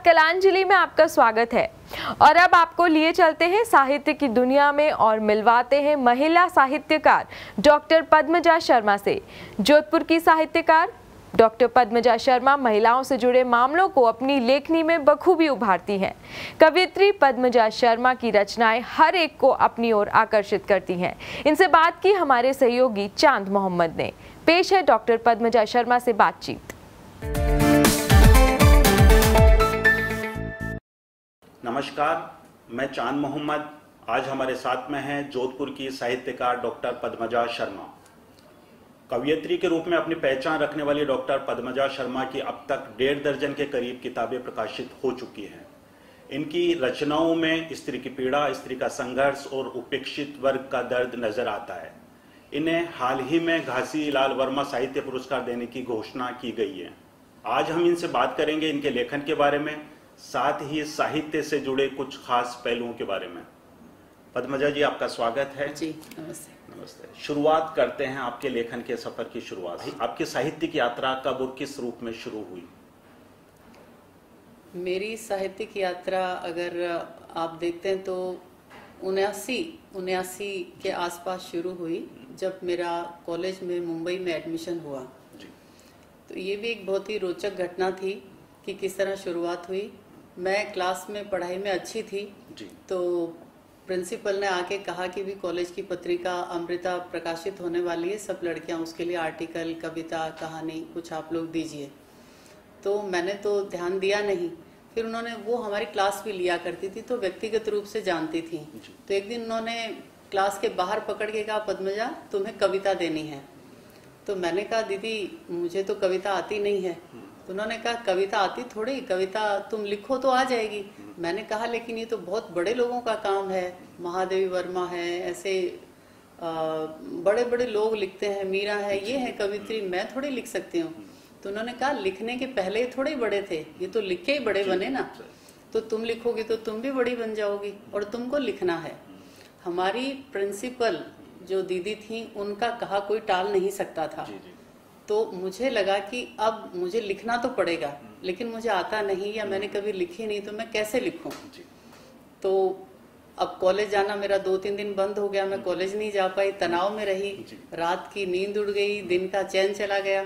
कलांजलि में आपका स्वागत है। और अब आपको लिए चलते हैं साहित्य की दुनिया में और मिलवाते हैं महिला साहित्यकार डॉक्टर पद्मजा शर्मा से। जोधपुर की साहित्यकार डॉक्टर पद्मजा शर्मा महिलाओं से जुड़े मामलों को अपनी लेखनी में बखूबी उभारती हैं। कवयित्री पद्मजा शर्मा की रचनाएं हर एक को अपनी ओर आकर्षित करती हैं। इनसे बात की हमारे सहयोगी चांद मोहम्मद ने। पेश है डॉक्टर पद्मजा शर्मा से बातचीत। नमस्कार, मैं चांद मोहम्मद। आज हमारे साथ में हैं जोधपुर की साहित्यकार डॉक्टर पद्मजा शर्मा। कवयित्री के रूप में अपनी पहचान रखने वाली डॉक्टर पद्मजा शर्मा की अब तक 1.5 दर्जन के करीब किताबें प्रकाशित हो चुकी हैं। इनकी रचनाओं में स्त्री की पीड़ा, स्त्री का संघर्ष और उपेक्षित वर्ग का दर्द नजर आता है। इन्हें हाल ही में घासी लाल वर्मा साहित्य पुरस्कार देने की घोषणा की गई है। आज हम इनसे बात करेंगे इनके लेखन के बारे में, साथ ही साहित्य से जुड़े कुछ खास पहलुओं के बारे में। पद्मजा जी, आपका स्वागत है। जी नमस्ते। नमस्ते। शुरुआत करते हैं आपके लेखन के सफर की शुरुआत। आपकी साहित्यिक यात्रा कब और किस रूप में शुरू हुई? मेरी साहित्यिक यात्रा अगर आप देखते हैं तो 79 के आसपास शुरू हुई, जब मेरा कॉलेज में मुंबई में एडमिशन हुआ। जी। तो ये भी एक बहुत ही रोचक घटना थी कि किस तरह शुरुआत हुई। मैं क्लास में पढ़ाई में अच्छी थी जी। तो प्रिंसिपल ने आके कहा कि भी कॉलेज की पत्रिका अमृता प्रकाशित होने वाली है, सब लड़कियां उसके लिए आर्टिकल, कविता, कहानी कुछ आप लोग दीजिए। तो मैंने तो ध्यान दिया नहीं। फिर उन्होंने, वो हमारी क्लास भी लिया करती थी तो व्यक्तिगत रूप से जानती थी। तो एक दिन उन्होंने क्लास के बाहर पकड़ के कहा, पद्मजा तुम्हें कविता देनी है। तो मैंने कहा, दीदी मुझे तो कविता आती नहीं है। तो उन्होंने कहा, कविता आती थोड़ी, कविता तुम लिखो तो आ जाएगी। मैंने कहा, लेकिन ये तो बहुत बड़े लोगों का काम है, महादेवी वर्मा है, ऐसे बड़े बड़े लोग लिखते हैं, मीरा है, ये है कवित्री, मैं थोड़ी लिख सकती हूँ। तो उन्होंने कहा, लिखने के पहले थोड़े बड़े थे, ये तो लिख के ही बड़े बने ना, तो तुम लिखोगी तो तुम भी बड़ी बन जाओगी और तुमको लिखना है। हमारी प्रिंसिपल जो दीदी थी, उनका कहा कोई टाल नहीं सकता था। तो मुझे लगा कि अब मुझे लिखना तो पड़ेगा, लेकिन मुझे आता नहीं या मैंने कभी लिखी नहीं, तो मैं कैसे लिखूं। तो अब कॉलेज जाना मेरा 2-3 दिन बंद हो गया, मैं कॉलेज नहीं जा पाई, तनाव में रही, रात की नींद उड़ गई, दिन का चैन चला गया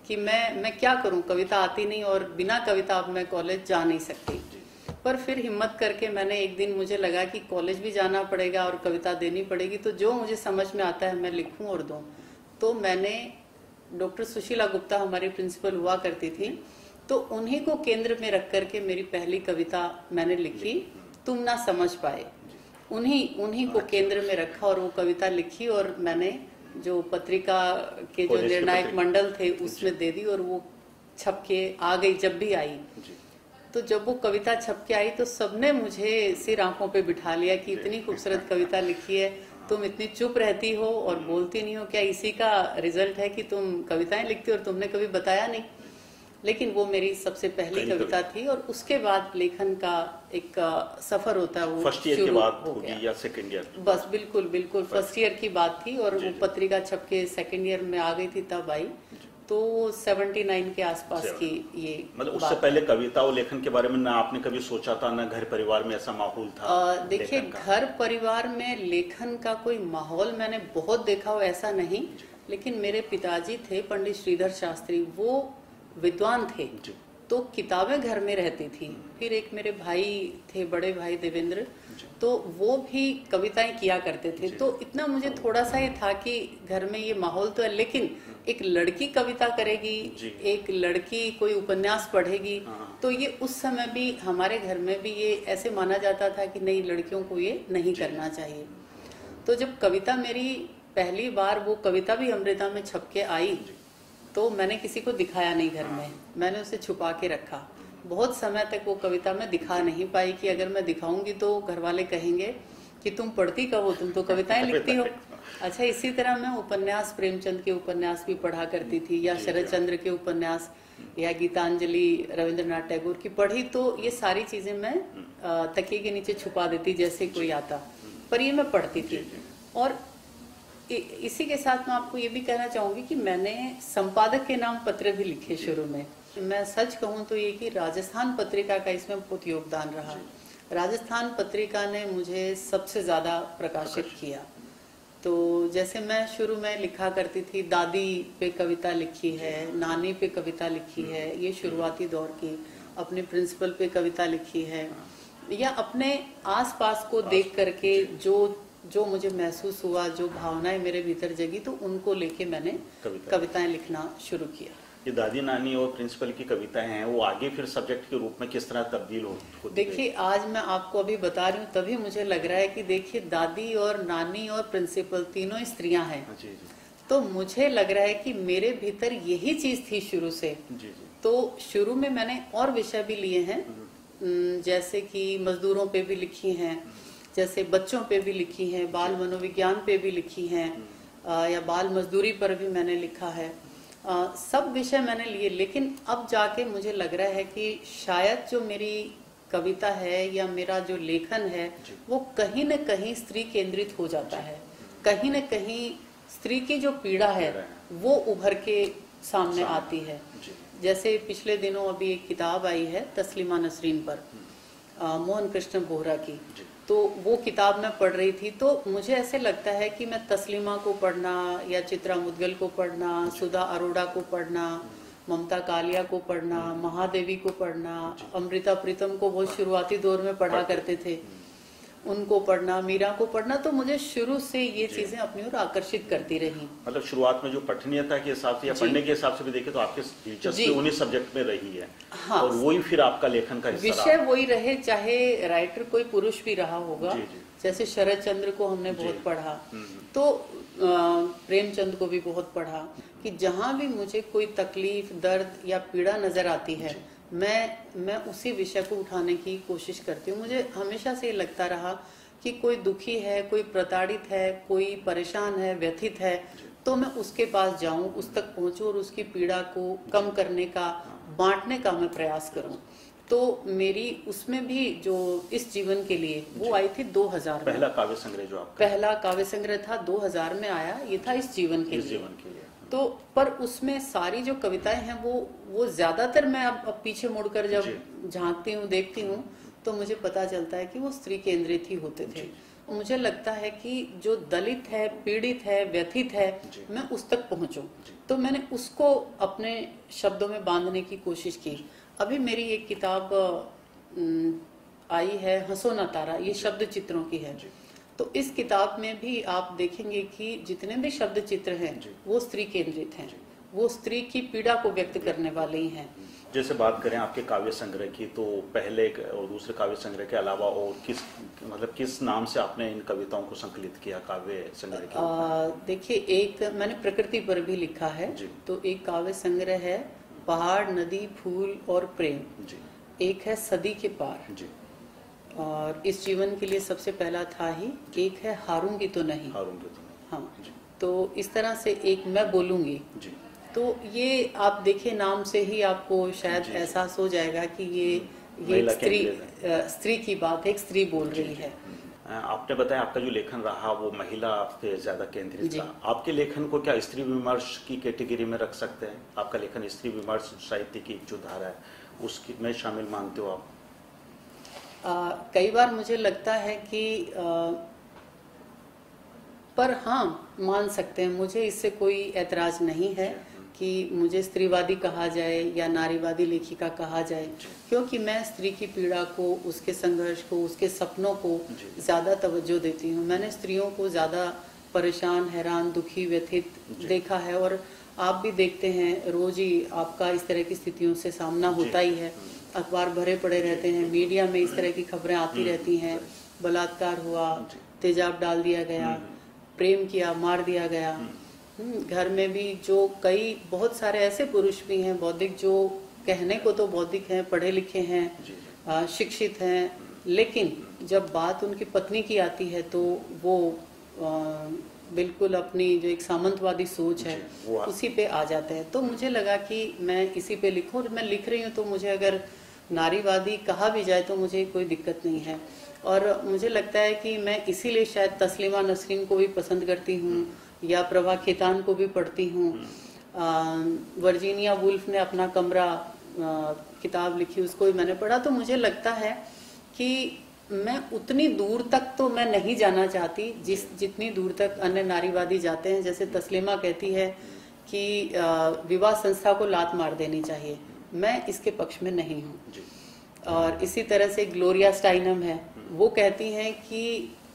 कि मैं क्या करूं, कविता आती नहीं और बिना कविता अब मैं कॉलेज जा नहीं सकती। पर फिर हिम्मत करके मैंने, एक दिन मुझे लगा कि कॉलेज भी जाना पड़ेगा और कविता देनी पड़ेगी, तो जो मुझे समझ में आता है मैं लिखूं और दूं। तो मैंने डॉक्टर सुशीला गुप्ता हमारी प्रिंसिपल हुआ करती थी, तो उन्हीं को केंद्र में रख करके मेरी पहली कविता मैंने लिखी, तुम ना समझ पाए। उन्हीं को केंद्र में रखा और वो कविता लिखी और मैंने जो पत्रिका के जो निर्णायक मंडल थे उसमें दे दी और वो छप के आ गई। जब भी आई तो जब वो कविता छप के आई तो सबने मुझे सिर आंखों पे बिठा लिया कि इतनी खूबसूरत कविता लिखी है, तुम इतनी चुप रहती हो और बोलती नहीं हो, क्या इसी का रिजल्ट है कि तुम कविताएं लिखती हो और तुमने कभी बताया नहीं। लेकिन वो मेरी सबसे पहली कविता थी और उसके बाद लेखन का एक सफर होता है, वो फर्स्ट ईयर की बात होगी या सेकंड ईयर? बस बिल्कुल फर्स्ट ईयर की बात थी और वो पत्रिका छप के सेकंड ईयर में आ गई थी, तब आई। तो 79 के आसपास की ये, मतलब उससे पहले कविता और लेखन के बारे में ना आपने कभी सोचा था, ना घर परिवार में ऐसा माहौल था? देखिए, घर परिवार में लेखन का कोई माहौल मैंने बहुत देखा हो ऐसा नहीं, लेकिन मेरे पिताजी थे पंडित श्रीधर शास्त्री, वो विद्वान थे, तो किताबें घर में रहती थी। फिर एक मेरे भाई थे, बड़े भाई देवेंद्र, तो वो भी कविताएं किया करते थे। तो इतना मुझे थोड़ा सा ही था कि घर में ये माहौल तो है, लेकिन एक लड़की कविता करेगी, एक लड़की कोई उपन्यास पढ़ेगी, तो ये उस समय भी हमारे घर में भी ये ऐसे माना जाता था कि नहीं, लड़कियों को ये नहीं करना चाहिए। तो जब कविता मेरी पहली बार, वो कविता भी अमृता में छप के आई, तो मैंने किसी को दिखाया नहीं घर में, मैंने उसे छुपा के रखा। बहुत समय तक वो कविता मैं दिखा नहीं पाई कि अगर मैं दिखाऊंगी तो घर वाले कहेंगे कि तुम पढ़ती कब हो, तुम तो कविताएं लिखती हो। अच्छा, इसी तरह मैं उपन्यास, प्रेमचंद के उपन्यास भी पढ़ा करती थी, या शरद चंद्र के उपन्यास, या गीतांजलि रविंद्रनाथ टैगोर की पढ़ी। तो ये सारी चीजें मैं तकिए के नीचे छुपा देती जैसे कोई आता, पर ये मैं पढ़ती थी। और इसी के साथ मैं आपको ये भी कहना चाहूंगी कि मैंने संपादक के नाम पत्र भी लिखे शुरू में। मैं सच कहूँ तो ये कि राजस्थान पत्रिका का इसमें बहुत योगदान रहा। राजस्थान पत्रिका ने मुझे सबसे ज़्यादा प्रकाशित किया। तो जैसे मैं शुरू में लिखा करती थी, दादी पे कविता लिखी है, नानी पे कविता लिखी है, ये शुरुआती दौर की, अपने प्रिंसिपल पे कविता लिखी है, या अपने आसपास को देख करके जो मुझे महसूस हुआ, जो भावनाएं मेरे भीतर जगी, तो उनको लेके मैंने कविताएं लिखना शुरू किया। ये दादी नानी और प्रिंसिपल की कविताएं हैं, वो आगे फिर सब्जेक्ट के रूप में किस तरह तब्दील होती है? देखिए, आज मैं आपको अभी बता रही हूँ, तभी मुझे लग रहा है कि देखिए, दादी और नानी और प्रिंसिपल तीनों स्त्रियां हैं। जी जी। तो मुझे लग रहा है कि मेरे भीतर यही चीज थी शुरू से। जी जी। तो शुरू में मैंने और विषय भी लिए हैं, जैसे कि मजदूरों पे भी लिखी हैं, जैसे बच्चों पे भी लिखी हैं, बाल मनोविज्ञान पे भी लिखी हैं, या बाल मजदूरी पर भी मैंने लिखा है। सब विषय मैंने लिए, लेकिन अब जाके मुझे लग रहा है कि शायद जो मेरी कविता है या मेरा जो लेखन है वो कहीं न कहीं स्त्री केंद्रित हो जाता है। कहीं न कहीं स्त्री की जो पीड़ा है वो उभर के सामने आती है। जैसे पिछले दिनों अभी एक किताब आई है तस्लीमा नसरीन पर, मोहन कृष्ण बोहरा की, तो वो किताब मैं पढ़ रही थी, तो मुझे ऐसे लगता है कि मैं तस्लीमा को पढ़ना या चित्रा मुदगल को पढ़ना, सुधा अरोड़ा को पढ़ना, ममता कालिया को पढ़ना, महादेवी को पढ़ना, अमृता प्रीतम को बहुत शुरुआती दौर में पढ़ा करते थे, उनको पढ़ना, मीरा को पढ़ना, तो मुझे शुरू से ये चीजें अपनी ओर आकर्षित करती रही। मतलब शुरुआत में जो पठनीयता के हिसाब से या पढ़ने के हिसाब से भी देखे तो आपके दिलचस्पी उन्हीं सब्जेक्ट में रही है। हाँ, और वही फिर आपका लेखन का हिस्सा विषय वही रहे, चाहे राइटर कोई पुरुष भी रहा होगा। जैसे शरद चंद्र को हमने बहुत पढ़ा, तो प्रेमचंद को भी बहुत पढ़ा, कि जहाँ भी मुझे कोई तकलीफ, दर्द या पीड़ा नजर आती है, मैं उसी विषय को उठाने की कोशिश करती हूँ। मुझे हमेशा से लगता रहा कि कोई दुखी है, कोई प्रताड़ित है, कोई परेशान है, व्यथित है, तो मैं उसके पास जाऊं, उस तक पहुंचूं और उसकी पीड़ा को कम करने का, बांटने का मैं प्रयास करूं। तो मेरी उसमें भी जो इस जीवन के लिए वो आई थी 2000 में। पहला काव्य संग्रह जो आपका पहला काव्य संग्रह था 2000 में आया, ये था इस जीवन के लिए। तो पर उसमें सारी जो कविताएं हैं वो ज्यादातर मैं अब पीछे मुड़कर जब झांकती हूँ, देखती हूँ, तो मुझे पता चलता है कि वो स्त्री केंद्रित ही होते थे। मुझे लगता है कि जो दलित है, पीड़ित है, व्यथित है, मैं उस तक पहुंचूं, तो मैंने उसको अपने शब्दों में बांधने की कोशिश की। अभी मेरी एक किताब आई है, हंसो ना तारा, ये शब्द चित्रों की है। तो इस किताब में भी आप देखेंगे कि जितने भी शब्द चित्र हैं वो स्त्री केंद्रित हैं, वो स्त्री की पीड़ा को व्यक्त करने वाले ही हैं। जैसे बात करें आपके काव्य संग्रह की, तो पहले और दूसरे काव्य संग्रह के अलावा और किस नाम से आपने इन कविताओं को संकलित किया काव्य संग्रह के? देखिए, एक मैंने प्रकृति पर भी लिखा है, तो एक काव्य संग्रह है पहाड़, नदी, फूल और प्रेम। एक है सदी के पार, और इस जीवन के लिए सबसे पहला था ही। एक है हारूंगी तो नहीं। हाँ, तो इस तरह से एक मैं बोलूंगी। तो ये आप देखिए, नाम से ही आपको शायद एहसास हो जाएगा कि ये स्त्री की बात है, एक स्त्री बोल रही है। आपने बताया आपका जो लेखन रहा वो महिला पे ज्यादा केंद्रित था। आपके लेखन को क्या स्त्री विमर्श की कैटेगरी में रख सकते हैं? आपका लेखन स्त्री विमर्श साहित्य की जो धारा है उसकी में शामिल मानते हो आप? कई बार मुझे लगता है कि पर हाँ, मान सकते हैं, मुझे इससे कोई ऐतराज नहीं है कि मुझे स्त्रीवादी कहा जाए या नारीवादी लेखिका कहा जाए, क्योंकि मैं स्त्री की पीड़ा को, उसके संघर्ष को, उसके सपनों को ज्यादा तवज्जो देती हूँ। मैंने स्त्रियों को ज्यादा परेशान, हैरान, दुखी, व्यथित देखा है, और आप भी देखते हैं, रोज ही आपका इस तरह की स्थितियों से सामना होता ही है। अखबार भरे पड़े रहते हैं, मीडिया में इस तरह की खबरें आती रहती हैं, बलात्कार हुआ, तेजाब डाल दिया गया, प्रेम किया, मार दिया गया। घर में भी जो बहुत सारे ऐसे पुरुष भी हैं बौद्धिक, जो कहने को तो बौद्धिक हैं, पढ़े लिखे हैं, शिक्षित हैं, लेकिन जब बात उनकी पत्नी की आती है तो वो बिल्कुल अपनी जो एक सामंतवादी सोच है उसी पे आ जाते हैं। तो मुझे लगा कि मैं इसी पे लिखूं, और मैं लिख रही हूँ तो मुझे अगर नारीवादी कहा भी जाए तो मुझे कोई दिक्कत नहीं है। और मुझे लगता है कि मैं इसीलिए शायद तस्लीमा नसरीन को भी पसंद करती हूँ, या प्रभा खेतान को भी पढ़ती हूँ। वर्जीनिया वुल्फ ने अपना कमरा किताब लिखी उसको भी मैंने पढ़ा, तो मुझे लगता है कि मैं उतनी दूर तक तो मैं नहीं जाना चाहती जितनी दूर तक अन्य नारीवादी जाते हैं। जैसे तस्लीमा कहती है कि विवाह संस्था को लात मार देनी चाहिए, मैं इसके पक्ष में नहीं हूँ। और इसी तरह से ग्लोरिया स्टाइनम है, वो कहती हैं कि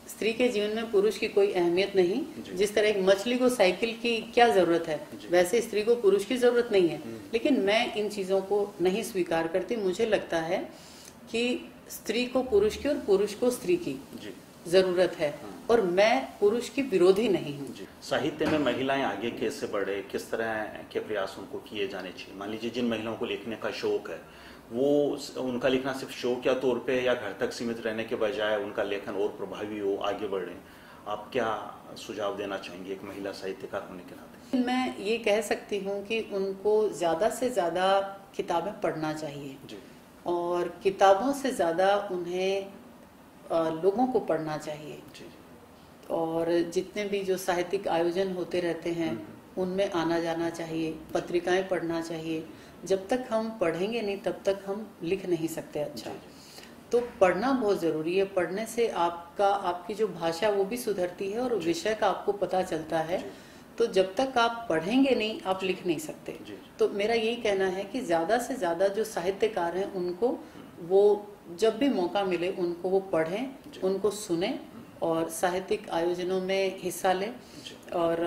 स्त्री के जीवन में पुरुष की कोई अहमियत नहीं, जिस तरह एक मछली को साइकिल की क्या जरूरत है वैसे स्त्री को पुरुष की जरूरत नहीं है। लेकिन मैं इन चीजों को नहीं स्वीकार करती। मुझे लगता है कि स्त्री को पुरुष की और पुरुष को स्त्री की जरूरत है, और मैं पुरुष की विरोधी नहीं हूँ। साहित्य में महिलाएं आगे कैसे बढ़े, किस तरह के प्रयास उनको किए जाने चाहिए? मान लीजिए जिन महिलाओं को लिखने का शौक है, वो उनका लिखना सिर्फ शौक या तौर पे या घर तक सीमित रहने के बजाय उनका लेखन और प्रभावी हो, आगे बढ़े, आप क्या सुझाव देना चाहेंगे एक महिला साहित्यकार होने के नाते? मैं ये कह सकती हूँ कि उनको ज्यादा से ज्यादा किताबें पढ़ना चाहिए और किताबों से ज्यादा उन्हें लोगों को पढ़ना चाहिए। और जितने भी जो साहित्यिक आयोजन होते रहते हैं उनमें आना जाना चाहिए, पत्रिकाएं पढ़ना चाहिए। जब तक हम पढ़ेंगे नहीं तब तक हम लिख नहीं सकते अच्छा। तो पढ़ना बहुत जरूरी है। पढ़ने से आपकी जो भाषा वो भी सुधरती है और विषय का आपको पता चलता है। तो जब तक आप पढ़ेंगे नहीं आप लिख नहीं सकते। तो मेरा यही कहना है कि ज्यादा से ज्यादा जो साहित्यकार हैं उनको वो जब भी मौका मिले उनको वो पढ़ें, उनको सुने और साहित्यिक आयोजनों में हिस्सा लें और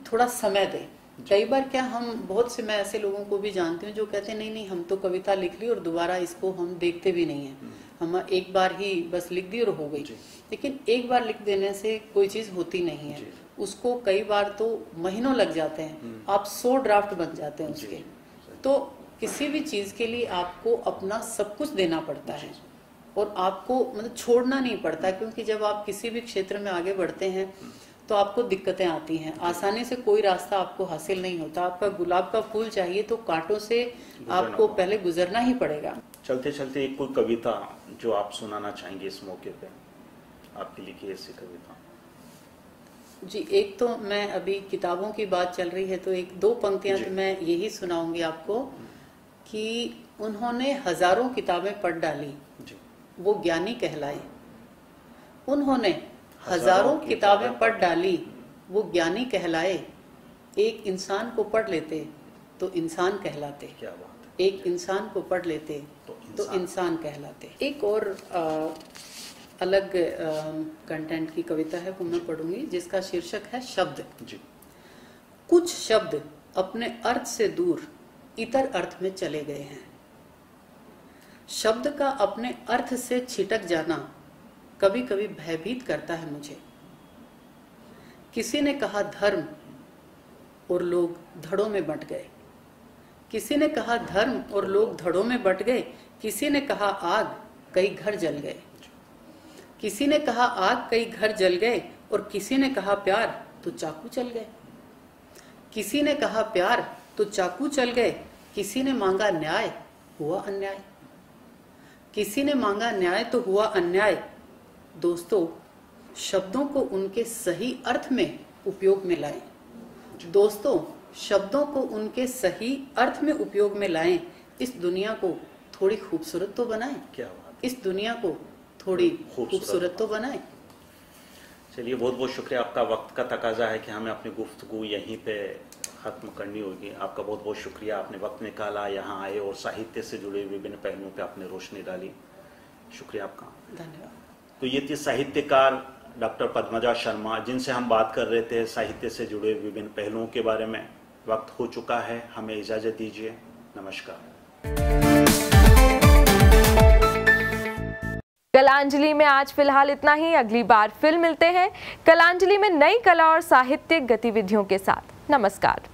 थोड़ा समय दें। कई बार क्या हम बहुत से मैं ऐसे लोगों को भी जानती हूँ जो कहते हैं नहीं हम तो कविता लिख ली और दोबारा इसको हम देखते भी नहीं है, हम एक बार ही बस लिख दी और हो गई। लेकिन एक बार लिख देने से कोई चीज होती नहीं है, उसको कई बार तो महीनों लग जाते हैं, आप 100 ड्राफ्ट बन जाते हैं उसके। तो किसी भी चीज के लिए आपको अपना सब कुछ देना पड़ता है और आपको मतलब छोड़ना नहीं पड़ता, क्योंकि जब आप किसी भी क्षेत्र में आगे बढ़ते हैं तो आपको दिक्कतें आती हैं। आसानी से कोई रास्ता आपको हासिल नहीं होता। आपका गुलाब का फूल चाहिए तो कांटों से आपको पहले गुजरना ही पड़ेगा। चलते चलते एक कोई कविता जो आप सुनाना चाहेंगे इस मौके पे, आपकी लिखी ऐसी कविता? जी, एक तो मैं अभी किताबों की बात चल रही है तो एक दो पंक्तियां तो मैं यही सुनाऊंगी आपको कि उन्होंने हजारों किताबें पढ़ डाली, वो ज्ञानी कहलाए। उन्होंने हजारों किताबें पढ़ डाली, वो ज्ञानी कहलाए। एक इंसान को पढ़ लेते तो इंसान कहलाते। क्या बात है। एक इंसान को पढ़ लेते तो इंसान कहलाते। एक और अलग कंटेंट की कविता है वो मैं पढ़ूंगी, जिसका शीर्षक है शब्द। कुछ शब्द अपने अर्थ से दूर इतर अर्थ में चले गए हैं। शब्द का अपने अर्थ से छिटक जाना कभी कभी भयभीत करता है मुझे। किसी ने कहा धर्म और लोग धड़ों में बंट गए। किसी ने कहा धर्म और लोग धड़ों में बंट गए। किसी ने कहा आग, कई घर जल गए। किसी ने कहा आग, कई घर जल गए। और किसी ने कहा प्यार तो चाकू चल गए। किसी ने कहा प्यार तो चाकू चल गए। किसी ने मांगा न्याय, हुआ अन्याय। किसी ने मांगा न्याय तो हुआ अन्याय। दोस्तों, शब्दों को उनके सही अर्थ में उपयोग में लाएं। दोस्तों, शब्दों को उनके सही अर्थ में उपयोग में लाएं। इस दुनिया को थोड़ी खूबसूरत तो बनाएं। क्या बात। इस दुनिया को थोड़ी खूबसूरत तो बनाएं। चलिए, बहुत बहुत शुक्रिया। आपका वक्त का तकाजा है कि हमें अपनी गुफ्तगू यहीं पे खत्म करनी होगी। आपका बहुत बहुत शुक्रिया, आपने वक्त निकाला, यहाँ आए और साहित्य से जुड़े विभिन्न पहलुओं पे आपने रोशनी डाली। शुक्रिया आपका। धन्यवाद। तो ये थी साहित्यकार डॉक्टर पद्मजा शर्मा, जिनसे हम बात कर रहे थे साहित्य से जुड़े विभिन्न पहलुओं के बारे में। वक्त हो चुका है, हमें इजाजत दीजिए। नमस्कार। कलांजलि में आज फिलहाल इतना ही। अगली बार फिर मिलते हैं कलांजलि में नई कला और साहित्यिक गतिविधियों के साथ। नमस्कार।